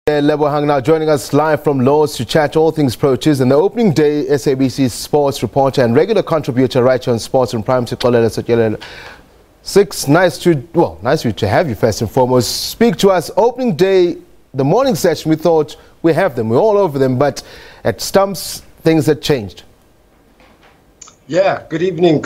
Sixolele Sotyelelwa now joining us live from Lords to chat all things Proteas. And the opening day SABC sports reporter and regular contributor right here on Sports and Prime, Sixolele Sotyelelwa. Six, nice to have you first and foremost. Speak to us. Opening day, the morning session, we thought we have them, we're all over them, but at Stumps, things had changed. Yeah, good evening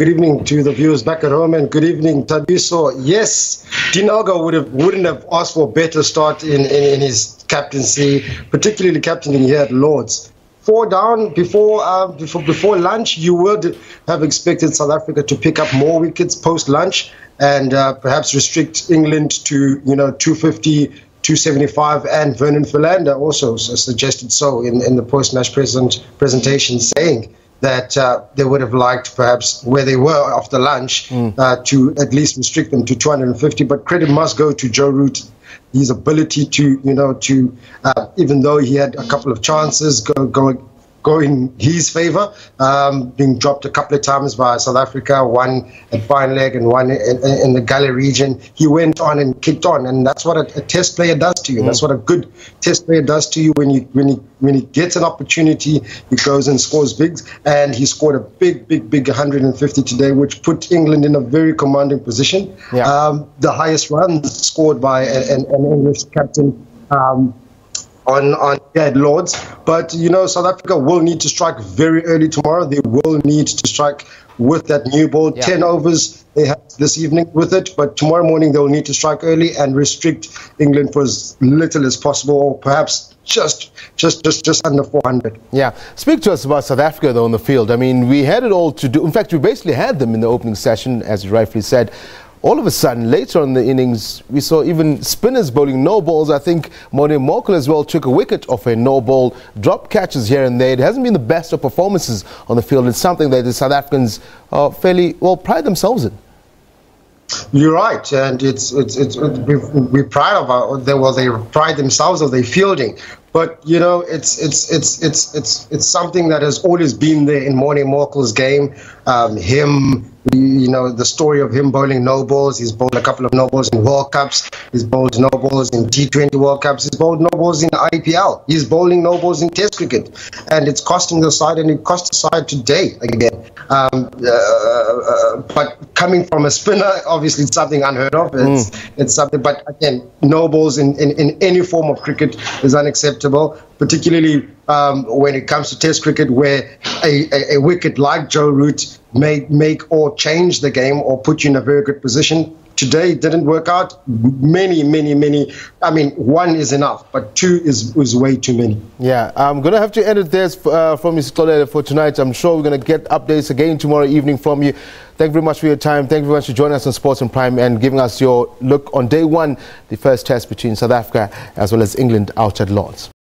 to the viewers back at home, and good evening, Tabiso. Yes, Dinaga wouldn't have asked for a better start in his captaincy, particularly captaining here at Lords. 4 down before lunch, you would have expected South Africa to pick up more wickets post lunch and perhaps restrict England to 250, 275, and Vernon Philander also suggested so in the post-match presentation, saying that they would have liked perhaps where they were after lunch to at least restrict them to 250. But credit must go to Joe Root, his ability to even though he had a couple of chances go in his favour, being dropped a couple of times by South Africa, one at fine leg and one in the gully region. He went on and kicked on, and that's what a test player does to you. That's what a good test player does to you. When he gets an opportunity, he goes and scores bigs, and he scored a big 150 today, which put England in a very commanding position. Yeah. The highest runs scored by an English captain on dead Lords. But South Africa will need to strike very early tomorrow. They will need to strike with that new ball. Yeah. 10 overs they have this evening with it, but tomorrow morning they'll need to strike early and restrict England for as little as possible, or perhaps just under 400. Yeah. Speak to us about South Africa though on the field. I mean, we had it all to do. In fact, we basically had them in the opening session, as you rightfully said. All of a sudden, later on in the innings, we saw even spinners bowling no balls. I think Morne Morkel as well took a wicket off a no ball, dropped catches here and there. It hasn't been the best of performances on the field. It's something that the South Africans fairly well pride themselves in. You're right, and we pride of they pride themselves of their fielding. But it's something that has always been there in Morne Morkel's game. The story of him bowling no balls. He's bowled a couple of no balls in World Cups. He's bowled no balls in T20 World Cups. He's bowled no balls in IPL. He's bowling no balls in Test cricket, and it's costing the side, and it cost the side today again. But coming from a spinner, obviously it's something unheard of. It's something. But again, no balls in any form of cricket is unacceptable, particularly when it comes to Test cricket, where a wicket like Joe Root may make or change the game or put you in a very good position. Today it didn't work out. Many. I mean, 1 is enough, but 2 is way too many. Yeah, I'm going to have to end it there from you, Sixolele, for tonight. I'm sure we're going to get updates again tomorrow evening from you. Thank you very much for your time. Thank you very much for joining us on Sports and Prime and giving us your look on day 1, the first test between South Africa as well as England out at Lords.